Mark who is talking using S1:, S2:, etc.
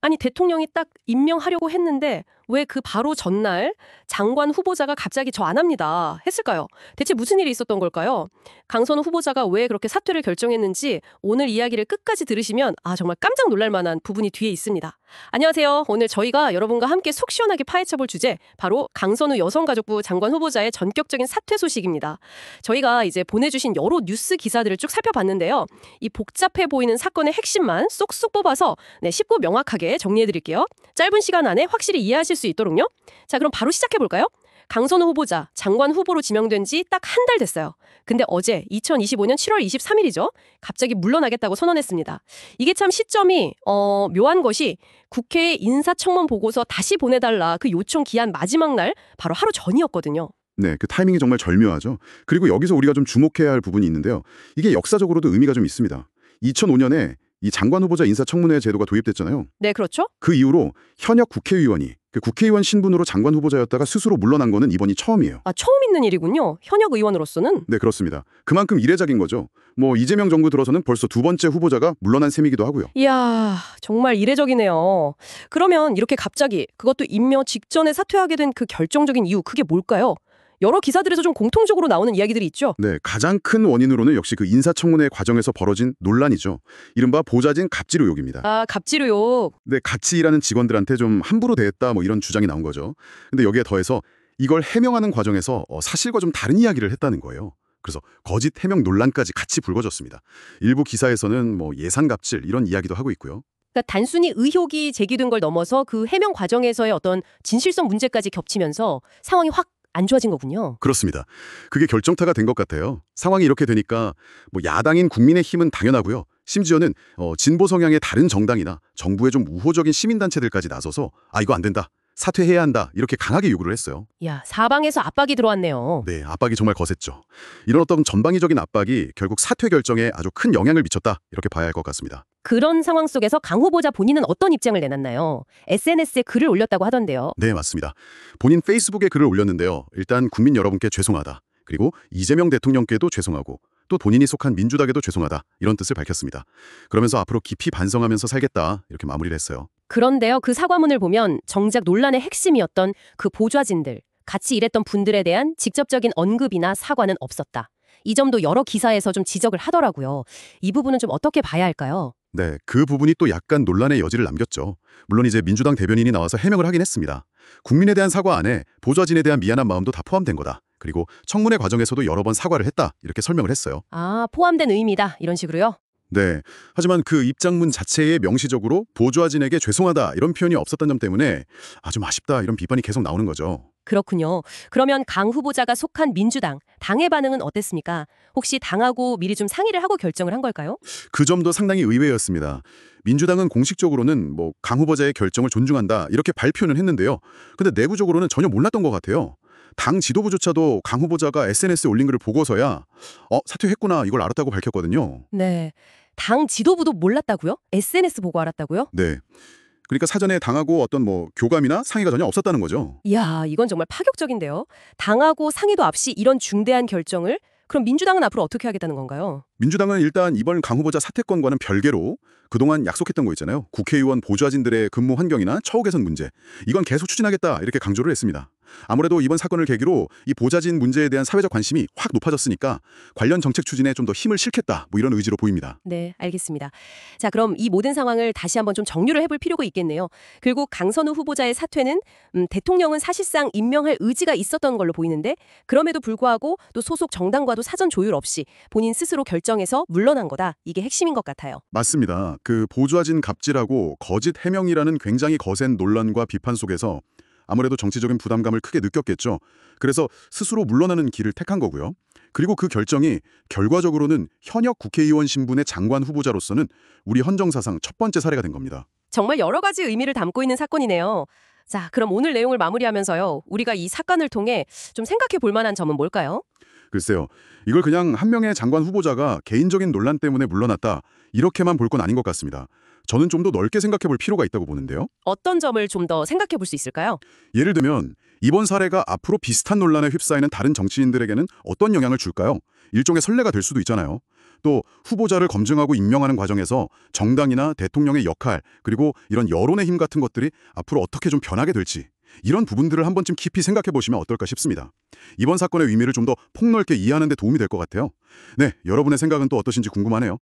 S1: 아니 대통령이 딱 임명하려고 했는데 왜 그 바로 전날 장관 후보자가 갑자기 저 안 합니다 했을까요? 대체 무슨 일이 있었던 걸까요? 강선우 후보자가 왜 그렇게 사퇴를 결정했는지 오늘 이야기를 끝까지 들으시면 정말 깜짝 놀랄 만한 부분이 뒤에 있습니다. 안녕하세요. 오늘 저희가 여러분과 함께 속 시원하게 파헤쳐볼 주제 바로 강선우 여성가족부 장관 후보자의 전격적인 사퇴 소식입니다. 저희가 이제 보내주신 여러 뉴스 기사들을 쭉 살펴봤는데요. 이 복잡해 보이는 사건의 핵심만 쏙쏙 뽑아서 쉽고 명확하게 정리해드릴게요. 짧은 시간 안에 확실히 이해하실 수 있도록요. 자, 그럼 바로 시작해볼까요? 강선우 후보자 장관 후보로 지명된 지 딱 한 달 됐어요. 근데 어제 2025년 7월 23일이죠. 갑자기 물러나겠다고 선언했습니다. 이게 참 시점이 묘한 것이 국회에 인사청문 보고서 다시 보내달라 그 요청 기한 마지막 날 바로 하루 전이었거든요.
S2: 네, 그 타이밍이 정말 절묘하죠. 그리고 여기서 우리가 좀 주목해야 할 부분이 있는데요. 이게 역사적으로도 의미가 좀 있습니다. 2005년에 이 장관 후보자 인사청문회 제도가 도입됐잖아요.
S1: 네, 그렇죠.
S2: 그 이후로 현역 국회의원이 그 국회의원 신분으로 장관 후보자였다가 스스로 물러난 거는 이번이 처음이에요.
S1: 처음 있는 일이군요. 현역 의원으로서는.
S2: 네, 그렇습니다. 그만큼 이례적인 거죠. 이재명 정부 들어서는 벌써 두 번째 후보자가 물러난 셈이기도 하고요.
S1: 이야, 정말 이례적이네요. 그러면 이렇게 갑자기 그것도 임명 직전에 사퇴하게 된 그 결정적인 이유 그게 뭘까요? 여러 기사들에서 좀 공통적으로 나오는 이야기들이 있죠.
S2: 네, 가장 큰 원인으로는 역시 그 인사청문회 과정에서 벌어진 논란이죠. 이른바 보좌진 갑질 의혹입니다.
S1: 갑질 의혹.
S2: 네, 같이 일하는 직원들한테 좀 함부로 대했다 이런 주장이 나온 거죠. 근데 여기에 더해서 이걸 해명하는 과정에서 사실과 좀 다른 이야기를 했다는 거예요. 그래서 거짓 해명 논란까지 같이 불거졌습니다. 일부 기사에서는 예산 갑질 이런 이야기도 하고 있고요.
S1: 그러니까 단순히 의혹이 제기된 걸 넘어서 그 해명 과정에서의 어떤 진실성 문제까지 겹치면서 상황이 확 안 좋아진 거군요.
S2: 그렇습니다. 그게 결정타가 된 것 같아요. 상황이 이렇게 되니까 야당인 국민의힘은 당연하고요. 심지어는 진보 성향의 다른 정당이나 정부의 좀 우호적인 시민단체들까지 나서서 이거 안 된다. 사퇴해야 한다. 이렇게 강하게 요구를 했어요.
S1: 야, 사방에서 압박이 들어왔네요.
S2: 네, 압박이 정말 거셌죠. 이런 어떤 전방위적인 압박이 결국 사퇴 결정에 아주 큰 영향을 미쳤다. 이렇게 봐야 할 것 같습니다.
S1: 그런 상황 속에서 강 후보자 본인은 어떤 입장을 내놨나요? SNS에 글을 올렸다고 하던데요.
S2: 네, 맞습니다. 본인 페이스북에 글을 올렸는데요. 일단 국민 여러분께 죄송하다. 그리고 이재명 대통령께도 죄송하고 또 본인이 속한 민주당에도 죄송하다. 이런 뜻을 밝혔습니다. 그러면서 앞으로 깊이 반성하면서 살겠다. 이렇게 마무리를 했어요.
S1: 그런데요, 그 사과문을 보면 정작 논란의 핵심이었던 그 보좌진들, 같이 일했던 분들에 대한 직접적인 언급이나 사과는 없었다. 이 점도 여러 기사에서 좀 지적을 하더라고요. 이 부분은 좀 어떻게 봐야 할까요?
S2: 네, 그 부분이 또 약간 논란의 여지를 남겼죠. 물론 이제 민주당 대변인이 나와서 해명을 하긴 했습니다. 국민에 대한 사과 안에 보좌진에 대한 미안한 마음도 다 포함된 거다. 그리고 청문회 과정에서도 여러 번 사과를 했다. 이렇게 설명을 했어요.
S1: 포함된 의미다. 이런 식으로요?
S2: 네. 하지만 그 입장문 자체에 명시적으로 보좌진에게 죄송하다 이런 표현이 없었던 점 때문에 좀 아쉽다 이런 비판이 계속 나오는 거죠.
S1: 그렇군요. 그러면 강 후보자가 속한 민주당, 당의 반응은 어땠습니까? 혹시 당하고 미리 좀 상의를 하고 결정을 한 걸까요?
S2: 그 점도 상당히 의외였습니다. 민주당은 공식적으로는 강 후보자의 결정을 존중한다 이렇게 발표는 했는데요. 근데 내부적으로는 전혀 몰랐던 것 같아요. 당 지도부조차도 강 후보자가 SNS에 올린 글을 보고서야 사퇴했구나 이걸 알았다고 밝혔거든요.
S1: 네. 당 지도부도 몰랐다고요? SNS 보고 알았다고요?
S2: 네. 그러니까 사전에 당하고 어떤 교감이나 상의가 전혀 없었다는 거죠.
S1: 이야, 이건 정말 파격적인데요. 당하고 상의도 없이 이런 중대한 결정을 그럼 민주당은 앞으로 어떻게 하겠다는 건가요?
S2: 민주당은 일단 이번 강 후보자 사퇴권과는 별개로 그동안 약속했던 거 있잖아요. 국회의원 보좌진들의 근무 환경이나 처우 개선 문제. 이건 계속 추진하겠다 이렇게 강조를 했습니다. 아무래도 이번 사건을 계기로 이 보좌진 문제에 대한 사회적 관심이 확 높아졌으니까 관련 정책 추진에 좀 더 힘을 실겠다 이런 의지로 보입니다.
S1: 네, 알겠습니다. 자, 그럼 이 모든 상황을 다시 한번 좀 정리를 해볼 필요가 있겠네요. 결국 강선우 후보자의 사퇴는 대통령은 사실상 임명할 의지가 있었던 걸로 보이는데 그럼에도 불구하고 또 소속 정당과도 사전 조율 없이 본인 스스로 결정해서 물러난 거다. 이게 핵심인 것 같아요.
S2: 맞습니다. 그 보좌진 갑질하고 거짓 해명이라는 굉장히 거센 논란과 비판 속에서 아무래도 정치적인 부담감을 크게 느꼈겠죠. 그래서 스스로 물러나는 길을 택한 거고요. 그리고 그 결정이 결과적으로는 현역 국회의원 신분의 장관 후보자로서는 우리 헌정사상 첫 번째 사례가 된 겁니다.
S1: 정말 여러 가지 의미를 담고 있는 사건이네요. 자, 그럼 오늘 내용을 마무리하면서요. 우리가 이 사건을 통해 좀 생각해 볼 만한 점은 뭘까요?
S2: 글쎄요. 이걸 그냥 한 명의 장관 후보자가 개인적인 논란 때문에 물러났다. 이렇게만 볼 건 아닌 것 같습니다. 저는 좀 더 넓게 생각해 볼 필요가 있다고 보는데요.
S1: 어떤 점을 좀 더 생각해 볼 수 있을까요?
S2: 예를 들면 이번 사례가 앞으로 비슷한 논란에 휩싸이는 다른 정치인들에게는 어떤 영향을 줄까요? 일종의 선례가 될 수도 있잖아요. 또 후보자를 검증하고 임명하는 과정에서 정당이나 대통령의 역할, 그리고 이런 여론의 힘 같은 것들이 앞으로 어떻게 좀 변하게 될지, 이런 부분들을 한 번쯤 깊이 생각해 보시면 어떨까 싶습니다. 이번 사건의 의미를 좀 더 폭넓게 이해하는 데 도움이 될 것 같아요. 네, 여러분의 생각은 또 어떠신지 궁금하네요.